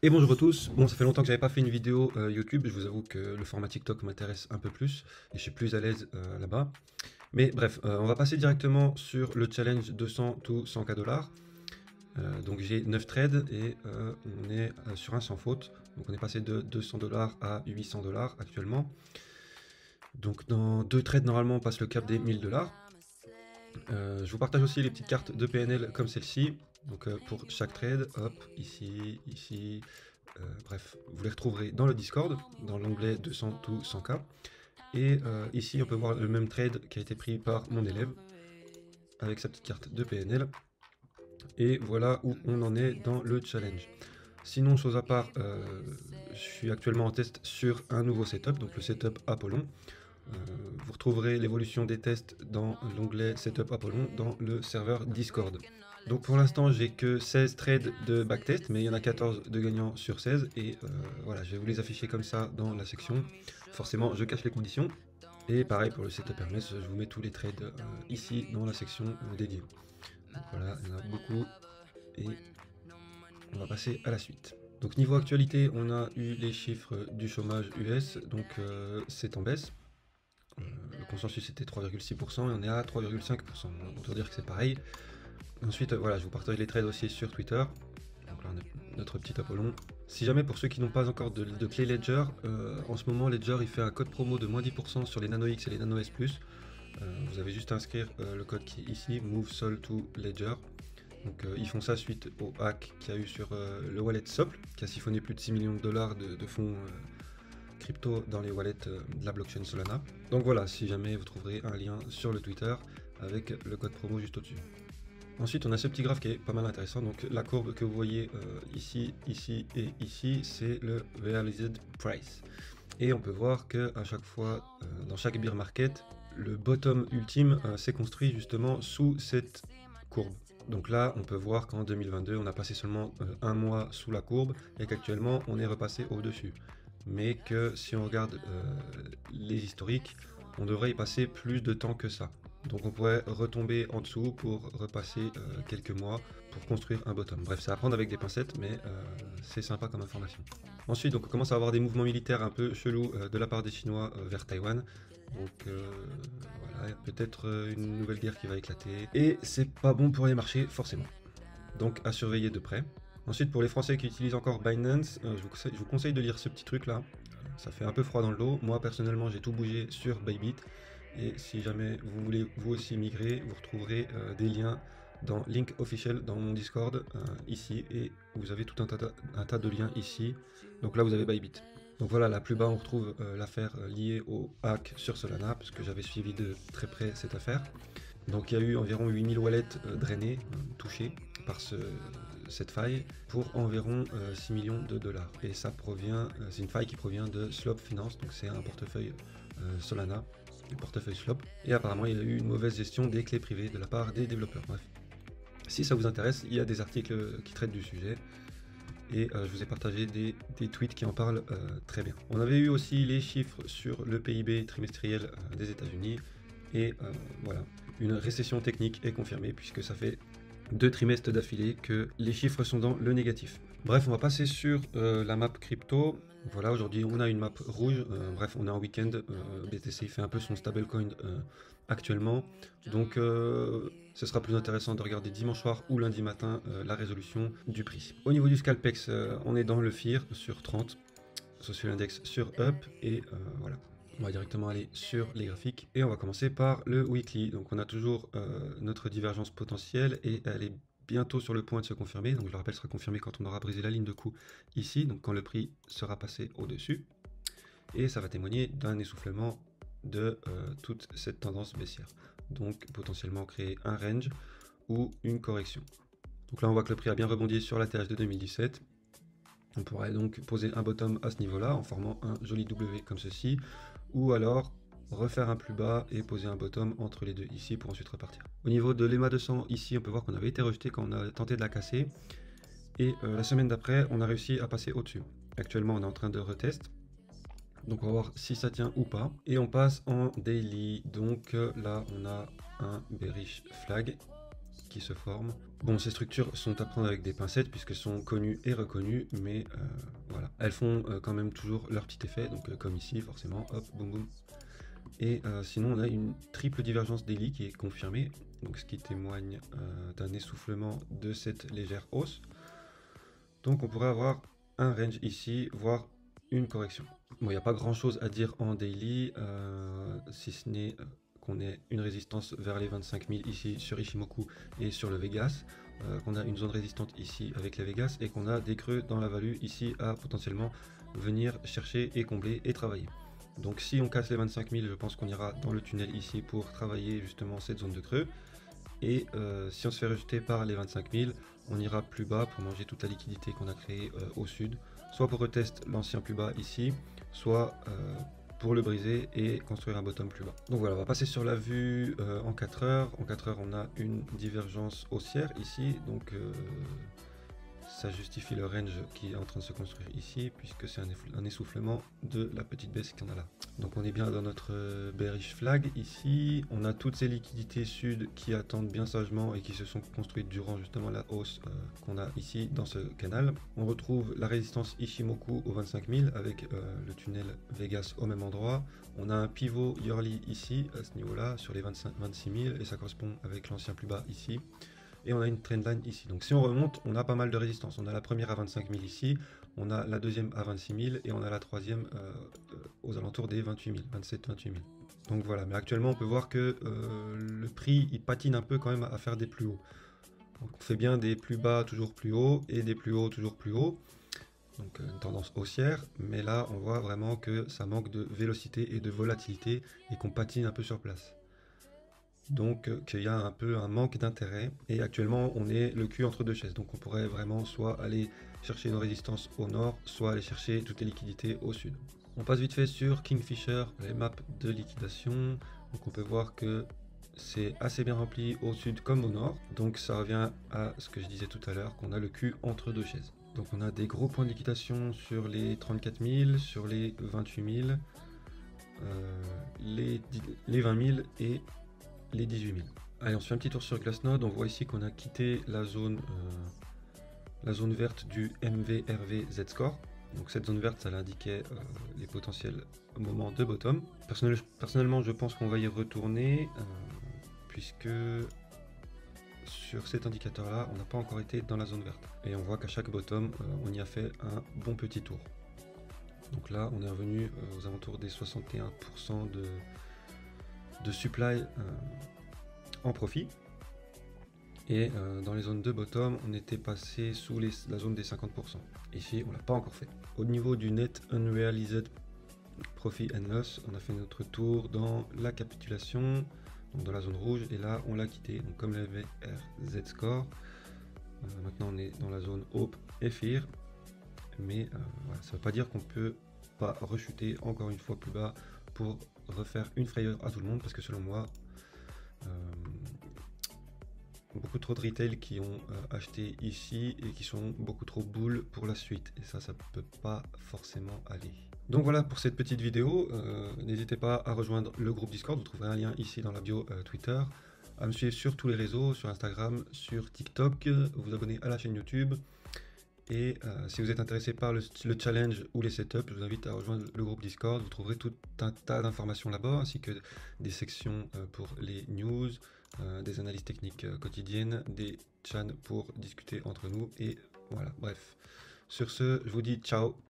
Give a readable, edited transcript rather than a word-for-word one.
Et bonjour à tous, bon ça fait longtemps que j'avais pas fait une vidéo YouTube, je vous avoue que le format TikTok m'intéresse un peu plus et je suis plus à l'aise là-bas. Mais bref, on va passer directement sur le challenge 200 to 100K dollars. Donc j'ai 9 trades et on est sur un sans faute. Donc on est passé de 200 dollars à 800 dollars actuellement. Donc dans 2 trades normalement on passe le cap des 1000 dollars. Je vous partage aussi les petites cartes de PNL comme celle-ci. Donc pour chaque trade, hop, ici, ici, bref, vous les retrouverez dans le Discord, dans l'onglet 200 to 100K. Et ici, on peut voir le même trade qui a été pris par mon élève, avec sa petite carte de PNL. Et voilà où on en est dans le challenge. Sinon, chose à part, je suis actuellement en test sur un nouveau setup, donc le setup Apollon. Vous retrouverez l'évolution des tests dans l'onglet Setup Apollon dans le serveur Discord. Donc pour l'instant j'ai que 16 trades de backtest, mais il y en a 14 de gagnants sur 16 et voilà, je vais vous les afficher comme ça dans la section. Forcément je cache les conditions. Et pareil pour le Setup Hermès, je vous mets tous les trades ici dans la section dédiée. Donc voilà, il y en a beaucoup et on va passer à la suite. Donc niveau actualité, on a eu les chiffres du chômage US, donc c'est en baisse. Le consensus était 3,6% et on est à 3,5%. On peut dire que c'est pareil. Ensuite, voilà, je vous partage les trades aussi sur Twitter. Donc là, on a notre petit Apollon. Si jamais pour ceux qui n'ont pas encore de clé Ledger, en ce moment Ledger il fait un code promo de moins 10% sur les Nano X et les Nano S+. Vous avez juste à inscrire le code qui est ici, Move Sol to Ledger. Donc ils font ça suite au hack qu'il y a eu sur le wallet Sople, qui a siphonné plus de 6 millions de dollars de fonds crypto dans les wallets de la blockchain Solana. Donc voilà, si jamais vous trouverez un lien sur le Twitter avec le code promo juste au-dessus. Ensuite, on a ce petit graphe qui est pas mal intéressant. Donc la courbe que vous voyez ici, ici et ici, c'est le Realized Price. Et on peut voir que à chaque fois, dans chaque bear market, le bottom ultime s'est construit justement sous cette courbe. Donc là, on peut voir qu'en 2022, on a passé seulement un mois sous la courbe et qu'actuellement, on est repassé au-dessus. Mais que si on regarde les historiques, on devrait y passer plus de temps que ça. Donc on pourrait retomber en dessous pour repasser quelques mois pour construire un bottom. Bref, c'est à prendre avec des pincettes, mais c'est sympa comme information. Ensuite, donc, on commence à avoir des mouvements militaires un peu chelous de la part des Chinois vers Taïwan. Donc voilà, peut-être une nouvelle guerre qui va éclater. Et c'est pas bon pour les marchés, forcément. Donc à surveiller de près. Ensuite, pour les Français qui utilisent encore Binance, je vous conseille de lire ce petit truc là. Ça fait un peu froid dans le dos. Moi personnellement, j'ai tout bougé sur Bybit. Et si jamais vous voulez vous aussi migrer, vous retrouverez des liens dans Link Official dans mon Discord ici. Et vous avez tout un tas de liens ici. Donc là, vous avez Bybit. Donc voilà, là plus bas, on retrouve l'affaire liée au hack sur Solana, parce que j'avais suivi de très près cette affaire. Donc il y a eu environ 8000 wallets drainés, touchés par cette faille pour environ 6 millions de dollars. Et ça provient, c'est une faille qui provient de Slope Finance, donc c'est un portefeuille Solana, un portefeuille Slope. Et apparemment il y a eu une mauvaise gestion des clés privées de la part des développeurs. Bref, si ça vous intéresse, il y a des articles qui traitent du sujet. Et je vous ai partagé des tweets qui en parlent très bien. On avait eu aussi les chiffres sur le PIB trimestriel des États-Unis. Et voilà, une récession technique est confirmée puisque ça fait 2 trimestres d'affilée que les chiffres sont dans le négatif. Bref, on va passer sur la map crypto. Voilà, aujourd'hui on a une map rouge. Bref, on est en week-end. BTC fait un peu son stablecoin actuellement. Donc ce sera plus intéressant de regarder dimanche soir ou lundi matin la résolution du prix. Au niveau du Scalpex, on est dans le FIR sur 30. Social Index sur Up et voilà. On va directement aller sur les graphiques et on va commencer par le weekly. Donc on a toujours notre divergence potentielle et elle est bientôt sur le point de se confirmer. Donc je le rappelle, sera confirmée quand on aura brisé la ligne de coup ici, donc quand le prix sera passé au-dessus. Et ça va témoigner d'un essoufflement de toute cette tendance baissière. Donc potentiellement créer un range ou une correction. Donc là on voit que le prix a bien rebondi sur la TH de 2017. On pourrait donc poser un bottom à ce niveau-là en formant un joli W comme ceci, ou alors refaire un plus bas et poser un bottom entre les deux ici pour ensuite repartir. Au niveau de l'EMA 200, ici on peut voir qu'on avait été rejeté quand on a tenté de la casser, et la semaine d'après on a réussi à passer au-dessus. Actuellement on est en train de retest, donc on va voir si ça tient ou pas, et on passe en daily. Donc là on a un bearish flag qui se forme. Bon, ces structures sont à prendre avec des pincettes puisqu'elles sont connues et reconnues, mais voilà, elles font quand même toujours leur petit effet, donc comme ici forcément, hop, boum boum. Et sinon on a une triple divergence d'Eli qui est confirmée, donc ce qui témoigne d'un essoufflement de cette légère hausse. Donc on pourrait avoir un range ici, voire une correction. Bon, il n'y a pas grand chose à dire en daily, si ce n'est qu'on ait une résistance vers les 25 000 ici sur Ishimoku et sur le Vegas, qu'on a une zone résistante ici avec les Vegas et qu'on a des creux dans la value ici à potentiellement venir chercher et combler et travailler. Donc si on casse les 25 000, je pense qu'on ira dans le tunnel ici pour travailler justement cette zone de creux. Et si on se fait rejeter par les 25 000, on ira plus bas pour manger toute la liquidité qu'on a créée au sud, soit pour retester l'ancien plus bas ici, soit pour le briser et construire un bottom plus bas. Donc voilà, on va passer sur la vue en 4 heures. En 4 heures, on a une divergence haussière ici, donc ça justifie le range qui est en train de se construire ici, puisque c'est un essoufflement de la petite baisse qu'on a là. Donc on est bien dans notre bearish flag ici. On a toutes ces liquidités sud qui attendent bien sagement et qui se sont construites durant justement la hausse qu'on a ici dans ce canal. On retrouve la résistance Ishimoku au 25 000 avec le tunnel Vegas au même endroit. On a un pivot yearly ici à ce niveau-là sur les 26 000 et ça correspond avec l'ancien plus bas ici. Et on a une trendline ici. Donc si on remonte, on a pas mal de résistance. On a la première à 25 000 ici, on a la deuxième à 26 000 et on a la troisième aux alentours des 28 000, 27 28 000. Donc voilà, mais actuellement on peut voir que le prix il patine un peu quand même à faire des plus hauts. Donc on fait bien des plus bas toujours plus hauts et des plus hauts toujours plus hauts. Donc une tendance haussière, mais là on voit vraiment que ça manque de vélocité et de volatilité et qu'on patine un peu sur place. Donc qu'il y a un peu un manque d'intérêt et actuellement on est le cul entre deux chaises, donc on pourrait vraiment soit aller chercher une résistance au nord, soit aller chercher toutes les liquidités au sud. On passe vite fait sur Kingfisher, les maps de liquidation. Donc on peut voir que c'est assez bien rempli au sud comme au nord, donc ça revient à ce que je disais tout à l'heure, qu'on a le cul entre deux chaises. Donc on a des gros points de liquidation sur les 34 000, sur les 28 000, les 20 000 et les 18 000. Allez, on se fait un petit tour sur Glassnode. On voit ici qu'on a quitté la zone verte du MVRV Z-Score. Donc cette zone verte, ça l'indiquait les potentiels moments de bottom. Personnellement, je pense qu'on va y retourner puisque sur cet indicateur-là, on n'a pas encore été dans la zone verte. Et on voit qu'à chaque bottom, on y a fait un bon petit tour. Donc là, on est revenu aux alentours des 61% de supply en profit. Et dans les zones de bottom, on était passé sous la zone des 50%. Ici, on l'a pas encore fait. Au niveau du net unrealized profit and loss, on a fait notre tour dans la capitulation, donc dans la zone rouge, et là on l'a quitté, donc comme le VRZ score. Maintenant on est dans la zone hope et fear, mais voilà, ça ne veut pas dire qu'on peut pas rechuter encore une fois plus bas pour refaire une frayeur à tout le monde, parce que selon moi beaucoup trop de retail qui ont acheté ici et qui sont beaucoup trop bulles pour la suite, et ça peut pas forcément aller. Donc voilà pour cette petite vidéo. N'hésitez pas à rejoindre le groupe Discord, vous trouverez un lien ici dans la bio Twitter, à me suivre sur tous les réseaux, sur Instagram, sur TikTok, vous abonner à la chaîne YouTube. Et si vous êtes intéressé par le challenge ou les setups, je vous invite à rejoindre le groupe Discord. Vous trouverez tout un tas d'informations là-bas, ainsi que des sections pour les news, des analyses techniques quotidiennes, des chats pour discuter entre nous. Et voilà, bref. Sur ce, je vous dis ciao.